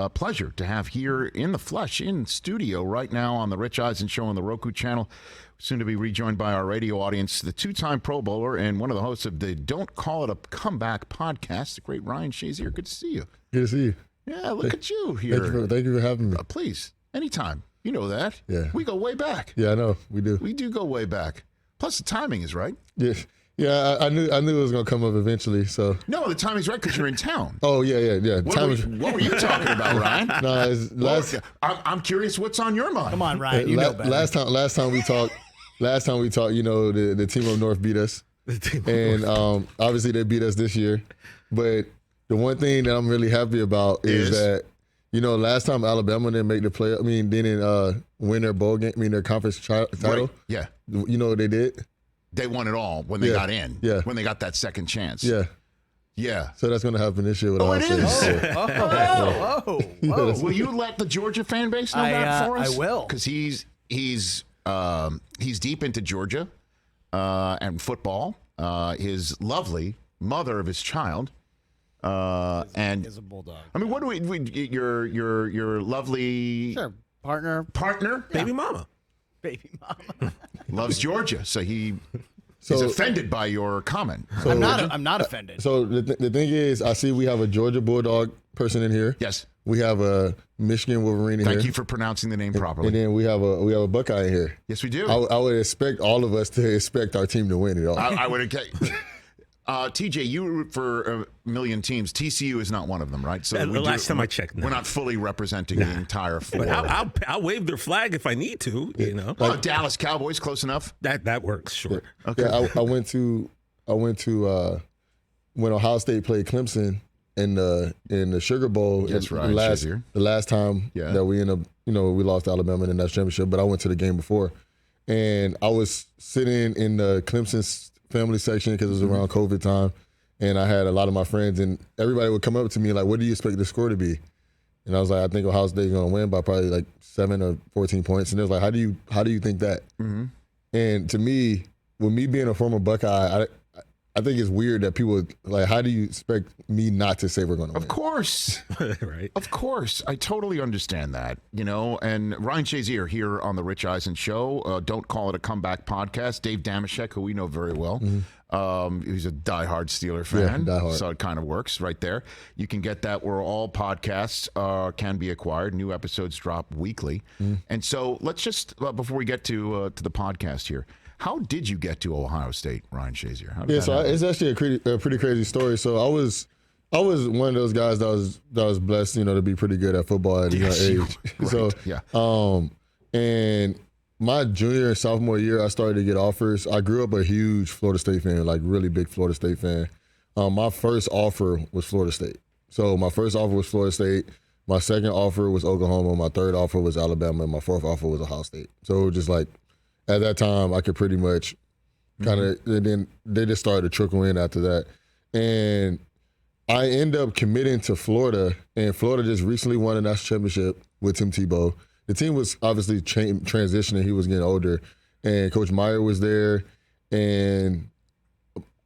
pleasure to have here in the flesh, in studio right now on the Rich Eisen Show on the Roku channel, soon to be rejoined by our radio audience, the two-time Pro Bowler and one of the hosts of the Don't Call It a Comeback podcast, the great Ryan Shazier. Good to see you. Good to see you. Yeah, look at you here. Thank you for having me. Please, anytime. You know that. Yeah. We go way back. Yeah, I know. We do. We do go way back. Plus, the timing is right. Yeah. Yeah, I knew it was going to come up eventually. So no, the timing's right because you're in town. Oh, yeah. What were you talking about, Ryan? No, I'm curious what's on your mind. Come on, Ryan. You know better. Last time we talked, you know, the team up north beat us. And obviously they beat us this year. But the one thing that I'm really happy about is that, you know, last time Alabama didn't make the play, didn't win their bowl game, their conference title. Right. Yeah. You know what they did? They won it all when they got in. Yeah. When they got that second chance. Yeah. Yeah. So that's going to happen this year with it is. Oh. Will you let the Georgia fan base know that for us? I will. Because he's deep into Georgia and football. His lovely mother of his child. And is a bulldog. I mean, what do we your lovely partner, baby mama loves Georgia, so he's offended by your comment. So, I'm not offended. So the thing is, I see we have a Georgia Bulldog person in here. Yes. We have a Michigan Wolverine in here. Thank you for pronouncing the name properly. And then we have a Buckeye in here. Yes, we do. I would expect all of us to expect our team to win it all. I would. TJ, you root for a million teams. TCU is not one of them, right? So the last time I checked, we're not fully representing the entire four. But I'll wave their flag if I need to. You know, Dallas Cowboys, close enough. That works, sure. Okay. Yeah, I went to when Ohio State played Clemson in the Sugar Bowl. That's right. The last time that we ended up, we lost to Alabama in the national championship. But I went to the game before, and I was sitting in the Clemson family section because it was around COVID time, and I had a lot of my friends, and everybody would come up to me like, "What do you expect the score to be?" And I was like, "I think Ohio State's going to win by probably like 7 or 14 points." And it was like, "How do you think that?" Mm-hmm. And to me, with me being a former Buckeye, I think it's weird that people like, how do you expect me not to say we're going to win? Of course. Right. Of course. I totally understand that, and Ryan Shazier here on the Rich Eisen Show. Don't Call It a Comeback podcast. Dave Damashek, who we know very well. Mm-hmm. He's a diehard Steeler fan. Yeah, diehard. So it kind of works right there. You can get that where all podcasts can be acquired. New episodes drop weekly. Mm-hmm. And so let's just, before we get to the podcast here, how did you get to Ohio State, Ryan Shazier? It's actually a pretty crazy story. So I was one of those guys that was blessed, to be pretty good at football at a young age. Right. So yeah. And my junior and sophomore year, I started to get offers. I grew up a huge Florida State fan, like really big Florida State fan. My first offer was Florida State. So my first offer was Florida State. My second offer was Oklahoma. My third offer was Alabama. And my fourth offer was Ohio State. So just like, at that time, I could pretty much kind of, and then they just started to trickle in after that. And I ended up committing to Florida, and Florida just recently won a national championship with Tim Tebow. The team was obviously transitioning. He was getting older, and Coach Meyer was there. And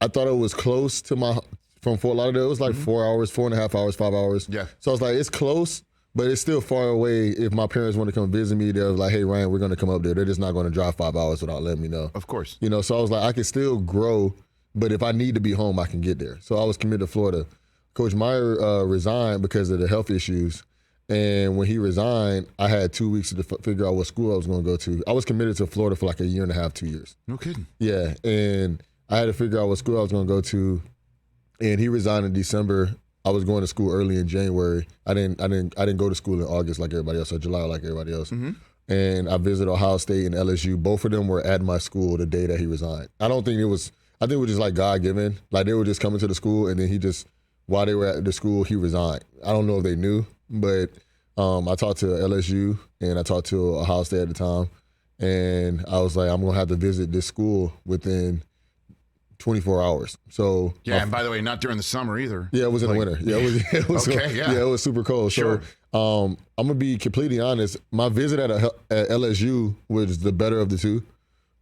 I thought it was close to from Fort Lauderdale. It was like 4 hours, 4.5 hours, 5 hours. Yeah. So I was like, it's close. But it's still far away. If my parents want to come visit me, they're like, "Hey, Ryan, we're going to come up there." They're just not going to drive 5 hours without letting me know. Of course. So I was like, I can still grow, but if I need to be home, I can get there. So I was committed to Florida. Coach Meyer resigned because of the health issues. And when he resigned, I had 2 weeks to figure out what school I was going to go to. I was committed to Florida for like a year and a half, 2 years. No kidding. Yeah. And I had to figure out what school I was going to go to. And he resigned in December. I was going to school early in January. I didn't go to school in August like everybody else, or July like everybody else. Mm-hmm. And I visited Ohio State and LSU. Both of them were at my school the day that he resigned. I think it was just like God-given. Like they were just coming to the school, and then while they were at the school, he resigned. I don't know if they knew, but I talked to LSU and I talked to Ohio State at the time, and I was like, I'm going to have to visit this school within 24 hours. So yeah, and by the way, not during the summer either. Yeah, it was in the winter. Yeah, it was okay. Yeah, it was super cold. Sure. So I'm gonna be completely honest. My visit at LSU was the better of the two.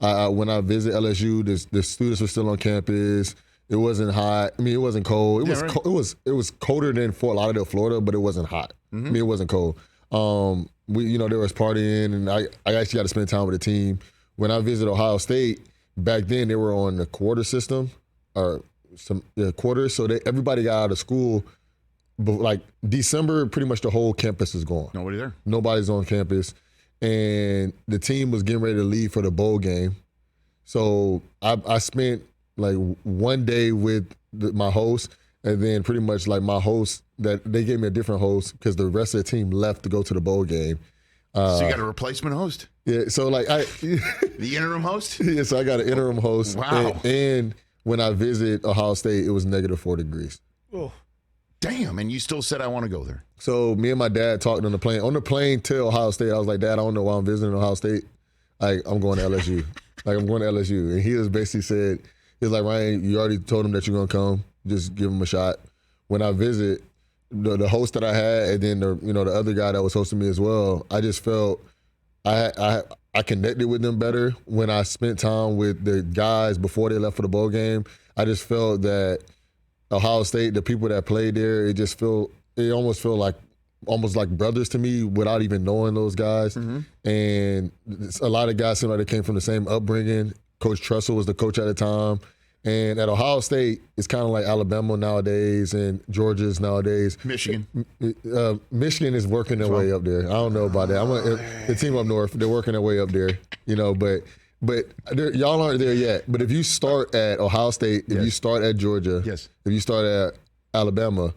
When I visited LSU, the students were still on campus. It wasn't hot. I mean, it wasn't cold. It was colder than Fort Lauderdale, Florida, but it wasn't hot. I mean, it wasn't cold. There was partying, and I actually got to spend time with the team. When I visited Ohio State, back then they were on the quarter system, or some quarters. So everybody got out of school, but like December, pretty much the whole campus is gone. Nobody there. Nobody's on campus, and the team was getting ready to leave for the bowl game. So I spent like one day with my host, and then pretty much like my host, that they gave me a different host because the rest of the team left to go to the bowl game. So you got a replacement host? Yeah, so like the interim host? Yeah, so I got an interim host. Wow. And when I visit Ohio State, it was -4 degrees. Oh. Damn, and you still said I want to go there. So me and my dad talked on the plane. On the plane to Ohio State, I was like, Dad, I don't know why I'm visiting Ohio State. I'm going to LSU. I'm going to LSU. And he was basically said, he was like, Ryan, you already told him that you're going to come. Just give him a shot. When I visit, the host that I had, and then the other guy that was hosting me as well, I just felt I connected with them better when I spent time with the guys before they left for the bowl game. I just felt that Ohio State, the people that played there, it almost felt like almost like brothers to me without even knowing those guys. And a lot of guys seem like they came from the same upbringing. Coach Tressel was the coach at the time. And at Ohio State, it's kind of like Alabama nowadays and Georgia's nowadays. Michigan. Michigan is working their way up there. I don't know about that. The team up north, they're working their way up there, but y'all aren't there yet. But if you start at Ohio State, if you start at Georgia, if you start at Alabama,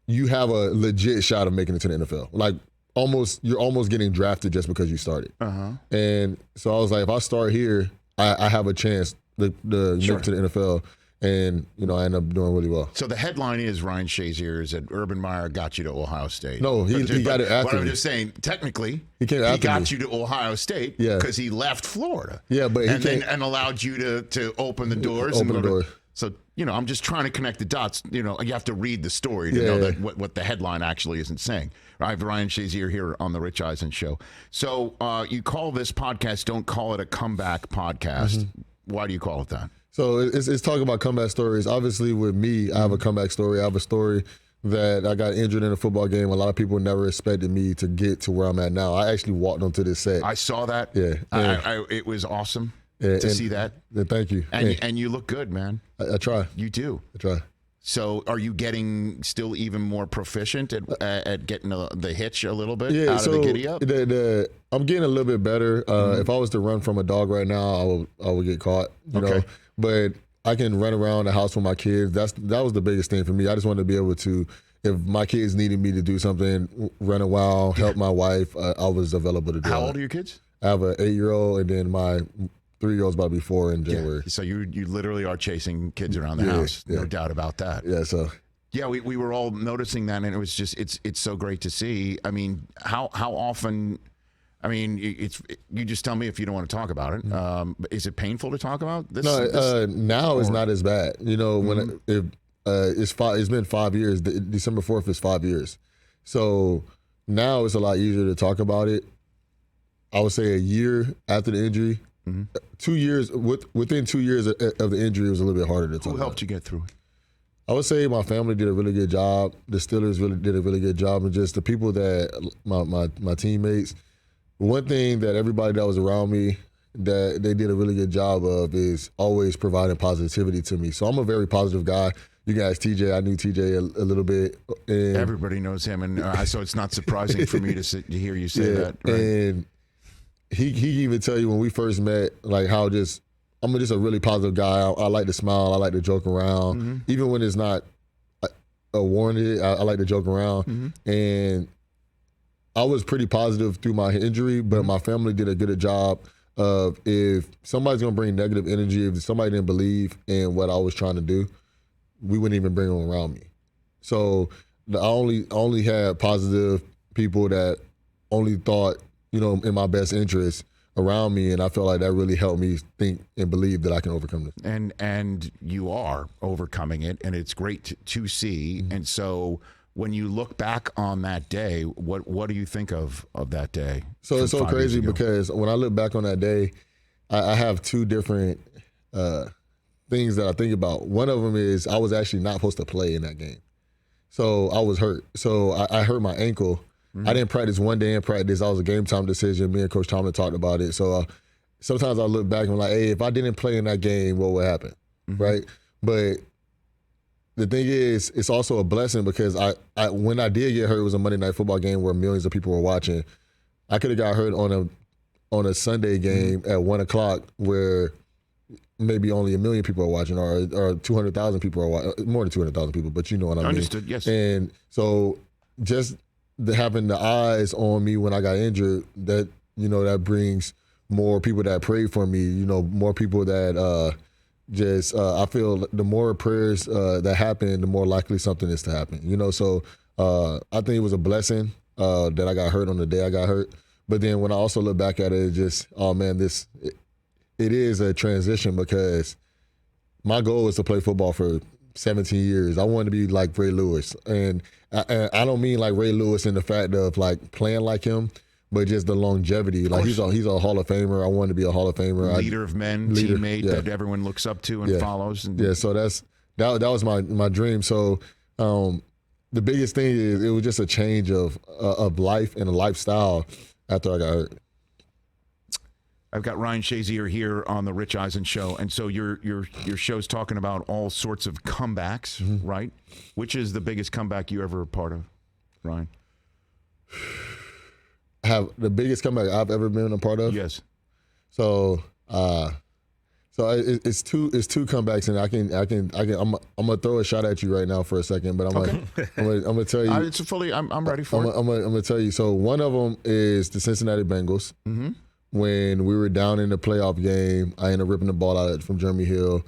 you have a legit shot of making it to the NFL. Like you're almost getting drafted just because you started. And so I was like, if I start here, I have a chance to make to the NFL, and I end up doing really well. So the headline is Ryan Shazier is that Urban Meyer got you to Ohio State. No, he got it after me. But I'm me. just saying, technically, he got you to Ohio State because he left Florida. Yeah, but and allowed you to open the doors. Open the door. So I'm just trying to connect the dots. You have to read the story to know that what the headline actually isn't saying. I have Ryan Shazier here on the Rich Eisen Show. So you call this podcast, don't call it a comeback podcast. Why do you call it that? So it's talking about comeback stories. Obviously, with me, I have a comeback story. I have a story that I got injured in a football game. A lot of people never expected me to get to where I'm at now. I actually walked onto this set. I saw that. Yeah. It was awesome to see that. Thank you. And you look good, man. I try. You do. I try. So are you getting still even more proficient at getting the hitch a little bit out so of the giddy up? I'm getting a little bit better. If I was to run from a dog right now, I would get caught. You know, but I can run around the house with my kids. That was the biggest thing for me. I just wanted to be able to, if my kids needed me to do something, run a while, help my wife, I was available to do. How old are your kids? I have an 8-year-old, and then my 3-year-old's about to be 4 in January. Yeah. So you literally are chasing kids around the house. No doubt about that. Yeah. So. Yeah, we were all noticing that, and it was just it's so great to see. I mean, how often? I mean, you just tell me if you don't want to talk about it. Is it painful to talk about this? Now it's not as bad. When it's been 5 years. December 4th is 5 years. So now it's a lot easier to talk about it. I would say a year after the injury. 2 years within 2 years of the injury, it was a little bit harder to talk about. Who helped you get through it? I would say my family did a really good job. The Steelers really did a really good job, and just the people that my teammates. One thing that everybody that was around me that they did a really good job of is always providing positivity to me. So I'm a very positive guy. You guys, TJ, I knew TJ a little bit. And everybody knows him, and so it's not surprising for me to hear you say that. Right? And he even tell you when we first met, like how I'm just a really positive guy. I like to smile. I like to joke around. Even when it's not warranted, I like to joke around. And I was pretty positive through my injury, but my family did a good job of, if somebody's going to bring negative energy, if somebody didn't believe in what I was trying to do, we wouldn't even bring them around me. So I only had positive people that only thought, in my best interest around me, and I felt like that really helped me think and believe that I can overcome this. And you are overcoming it, and it's great to see. And so when you look back on that day, what do you think of that day? So it's so crazy because when I look back on that day, I have two different things that I think about. One of them is I was actually not supposed to play in that game. So I was hurt. So I hurt my ankle. I didn't practice one day in practice. That was a game time decision. Me and Coach Tomlin talked about it. So sometimes I look back and I'm like, hey, if I didn't play in that game, what would happen? Right? But the thing is, it's also a blessing because I when I did get hurt, it was a Monday Night Football game where millions of people were watching. I could have got hurt on a Sunday game at 1 o'clock where maybe only 1 million people are watching, or 200,000 people are watching, more than 200,000 people, but you know what I mean. Understood, yes. And so just having the eyes on me when I got injured, that, you know, that brings more people that pray for me, you know, more people that I feel the more prayers that happen, the more likely something is to happen, you know. So I think it was a blessing that I got hurt on the day I got hurt. But then when I also look back at it, it's just, oh man, it is a transition because my goal was to play football for 17 years. I wanted to be like Ray Lewis. And I don't mean like Ray Lewis in the fact of like playing like him, but just the longevity. Like he's a Hall of Famer. I wanted to be a Hall of Famer. Leader of men, teammate that everyone looks up to and follows. And so that was my dream. So the biggest thing is it was just a change of life and a lifestyle after I got hurt. I've got Ryan Shazier here on the Rich Eisen Show, and so your show's talking about all sorts of comebacks, right? Which is the biggest comeback you ever were part of, Ryan? Have the biggest comeback I've ever been a part of? Yes. So it's two comebacks, and I'm gonna throw a shot at you right now for a second, but I'm gonna tell you. It's fully. I'm ready for it. I'm gonna tell you. So one of them is the Cincinnati Bengals. When we were down in the playoff game, I ended up ripping the ball out from Jeremy Hill.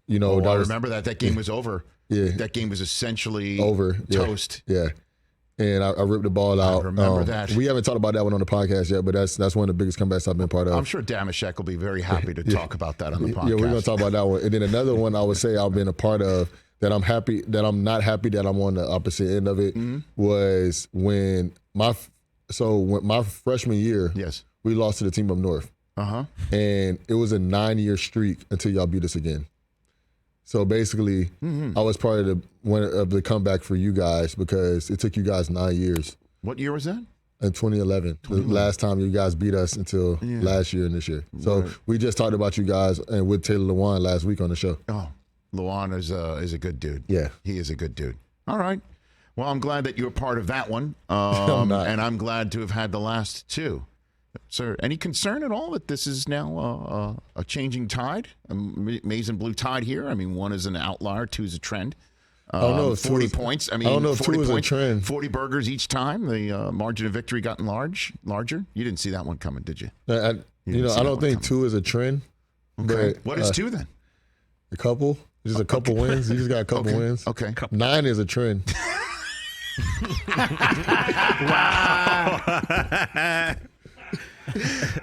You know, I remember that game was over. Yeah, that game was essentially over. Toast. Yeah. And I ripped the ball out. I remember that. We haven't talked about that one on the podcast yet, but that's one of the biggest comebacks I've been part of. I'm sure Damashek will be very happy to talk about that on the podcast. Yeah, we're going to talk about that one. And then another one I would say I've been a part of that I'm not happy that I'm on the opposite end of it was when my freshman year, yes, we lost to the team up north. And it was a 9-year streak until y'all beat us again. So basically, I was part of the comeback for you guys because it took you guys 9 years. What year was that? In 2011. The last time you guys beat us until last year and this year. So we just talked about you guys and with Taylor Lewan last week on the show. Oh, Lewan is a good dude. Yeah. He is a good dude. All right. Well, I'm glad that you're part of that one. I'm not. And I'm glad to have had the last two. Sir, any concern at all that this is now a changing tide, a maize and blue tide here? I mean, one is an outlier, two is a trend. I don't know if 40 points. I mean, I don't know if 40 two is points, a trend. 40 burgers each time. The margin of victory gotten larger. You didn't see that one coming, did you? I don't think two is a trend. Okay. But, What is two then? A couple. Just a couple wins. You just got a couple wins. Okay. 9 is a trend. Wow.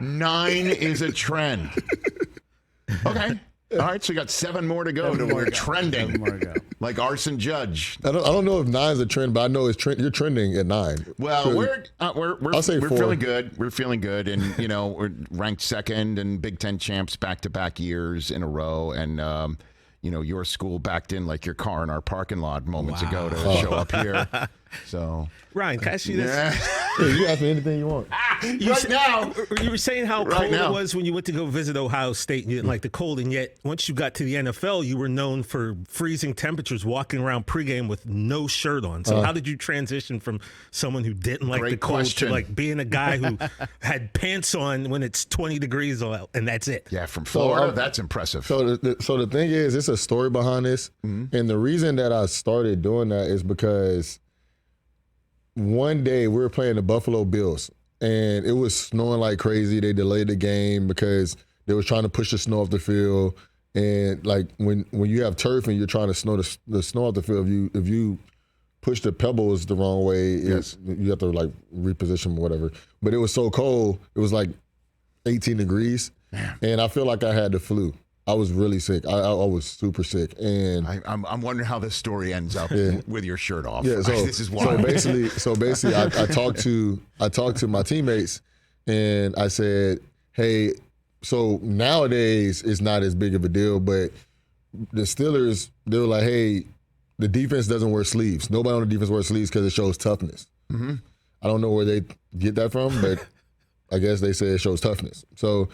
9 is a trend. Okay. All right, so you got 7 more to go. We're trending. 7 more to go. Like Arson Judge. I don't know if 9 is a trend, but I know you're trending at 9. Well, So we're say 4. feeling good. We're feeling good, and we're ranked second in Big Ten champs back-to-back years in a row, and your school backed in like your car in our parking lot moments ago to show up here. So Ryan, can I ask you this? Yeah, you ask me anything you want. You were saying how cold now. it was when you went to go visit Ohio State and you didn't like the cold, and yet once you got to the NFL, you were known for freezing temperatures, walking around pregame with no shirt on. So how did you transition from someone who didn't like the cold to like being a guy who had pants on when it's 20 degrees out and that's it? Yeah, from Florida, that's impressive. So the thing is, it's a story behind this, and the reason that I started doing that is because one day we were playing the Buffalo Bills, and it was snowing like crazy. They delayed the game because they was trying to push the snow off the field. And like when you have turf and you're trying to snow the snow off the field, if you push the pebbles the wrong way, you have to like reposition them or whatever. But it was so cold, it was like 18 degrees, and I feel like I had the flu. I was really sick. I was super sick, and I'm wondering how this story ends up with your shirt off. Yeah, so this is wild. So basically, I talked to my teammates, and I said, "Hey, so nowadays it's not as big of a deal, but the Steelers, they were like, hey, the defense doesn't wear sleeves. Nobody on the defense wears sleeves because it shows toughness. Mm-hmm. I don't know where they get that from, but I guess they say it shows toughness. So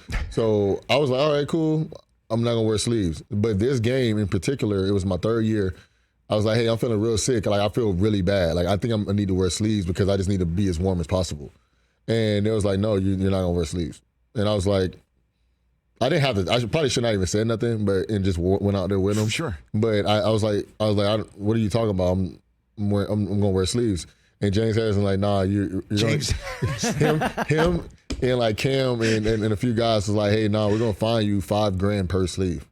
I was like, all right, cool. I'm not going to wear sleeves. But this game in particular, it was my third year. I was like, hey, I'm feeling real sick. Like, I feel really bad. Like, I think I need to wear sleeves because I just need to be as warm as possible. And they was like, no, you're not going to wear sleeves. And I was like, I didn't have to. I probably should not even say nothing, and just went out there with them. Sure. But I was like, what are you talking about? I'm going to wear sleeves. And James Harrison like, nah, you're James. him and like Cam and a few guys was like, hey, nah, we're gonna fine you $5,000 per sleeve.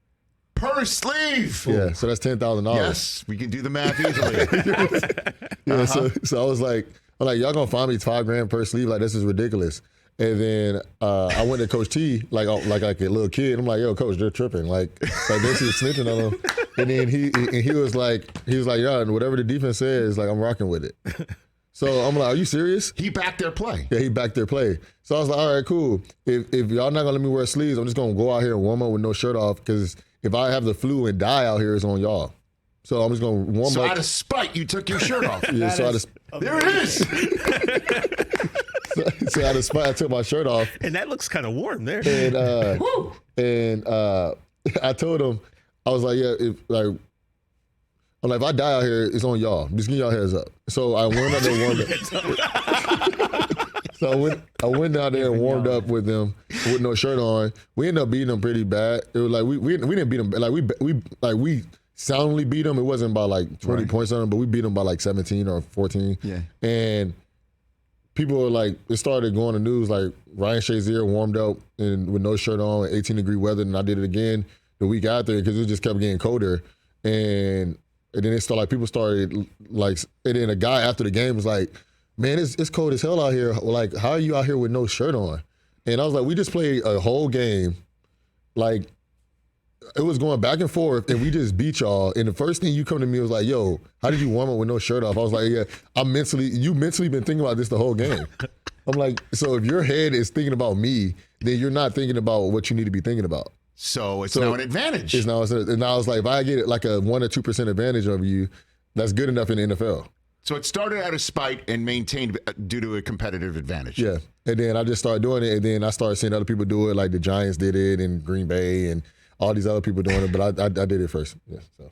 Per sleeve. Yeah, so that's $10,000. Yes, we can do the math easily. Yeah, so I was like, y'all gonna fine me $5,000 per sleeve? Like, this is ridiculous. And then I went to Coach T like a little kid. I'm like, yo, Coach, they're tripping. Like basically snitching on him. And then he was like, yeah, whatever the defense says, like, I'm rocking with it. So I'm like, are you serious? He backed their play. Yeah, he backed their play. So I was like, all right, cool. If y'all not gonna let me wear sleeves, I'm just gonna go out here and warm up with no shirt off, because if I have the flu and die out here, it's on y'all. So I'm just gonna warm up. So out of spite, you took your shirt off. Yeah, there it is. So out of spite, I took my shirt off. And that looks kind of warm there. And I told him, I was like, yeah, I'm like, if I die out here, it's on y'all. Just give y'all heads up. So I went out there and warmed up. So I went down there and warmed up with them with no shirt on. We ended up beating them pretty bad. It was like we didn't beat them. Like we soundly beat them. It wasn't by like 20 points on them, but we beat them by like 17 or 14. Yeah. And people were like, it started going to news like Ryan Shazier warmed up and with no shirt on, 18-degree weather, and I did it again the week after because it just kept getting colder. And then it started, like, people started like, and then a guy after the game was like, man, it's cold as hell out here. Like, how are you out here with no shirt on? And I was like, we just played a whole game. Like, it was going back and forth, and we just beat y'all. And the first thing you come to me was like, yo, how did you warm up with no shirt off? I was like, yeah, you mentally been thinking about this the whole game. I'm like, so if your head is thinking about me, then you're not thinking about what you need to be thinking about. So it's now an advantage. And I was like, if I get like a 1 or 2% advantage over you, that's good enough in the NFL. So it started out of spite and maintained due to a competitive advantage. Yeah. And then I just started doing it, and then I started seeing other people do it, like the Giants did it in Green Bay and all these other people doing it, but I did it first. Yeah, so.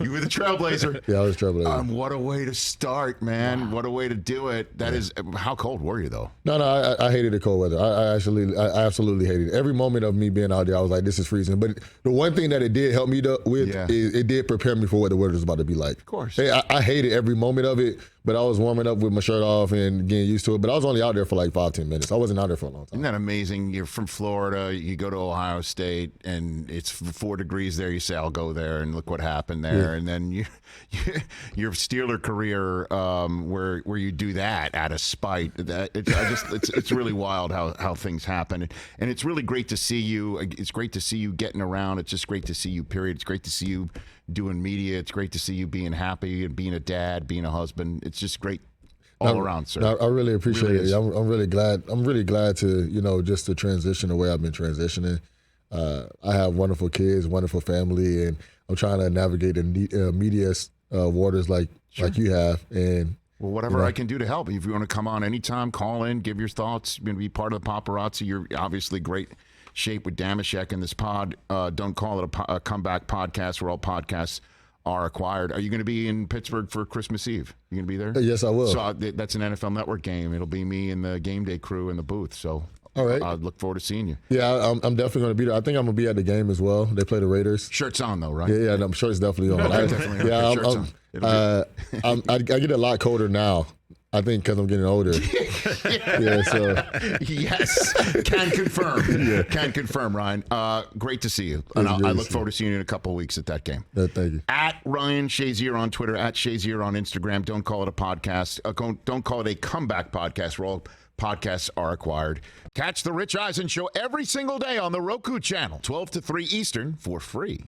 You were the trailblazer. Yeah, I was the trailblazer. What a way to start, man. Wow. What a way to do it. That is, how cold were you, though? No, I hated the cold weather. I absolutely hated it. Every moment of me being out there, I was like, this is freezing. But the one thing that it did help me with is it did prepare me for what the weather was about to be like. Of course. I hated every moment of it, but I was warming up with my shirt off and getting used to it. But I was only out there for like 5-10 minutes. I wasn't out there for a long time. Isn't that amazing? You're from Florida. You go to Ohio State, and it's 4 degrees there. You say, I'll go there, and look what happened there. Yeah. And then your Steeler career, where you do that out of spite. It's really wild how things happen, and it's really great to see you. It's great to see you getting around. It's just great to see you. Period. It's great to see you doing media. It's great to see you being happy and being a dad, being a husband. It's just great all around, sir. I really appreciate it. I'm really glad. I'm really glad to just to transition the way I've been transitioning. I have wonderful kids, wonderful family, and I'm trying to navigate the media waters like you have. And well, whatever I can do to help. If you want to come on anytime, call in, give your thoughts, be part of the paparazzi. You're obviously great shape with Damashek in this pod. Don't call it a comeback podcast where all podcasts are acquired. Are you going to be in Pittsburgh for Christmas Eve? You going to be there? Yes, I will. So that's an NFL Network game. It'll be me and the game day crew in the booth. So all right. I look forward to seeing you. Yeah, I'm definitely going to be there. I think I'm going to be at the game as well. They play the Raiders. Shirt's on though, right? Yeah, I'm sure it's definitely on. I get a lot colder now. I think because I'm getting older. Yes, can confirm. Can confirm, Ryan. Great to see you. And I look forward to seeing you in a couple of weeks at that game. Thank you. At Ryan Shazier on Twitter, at Shazier on Instagram. Don't call it a podcast. Don't call it a comeback podcast where all podcasts are acquired. Catch the Rich Eisen Show every single day on the Roku channel, 12 to 3 Eastern, for free.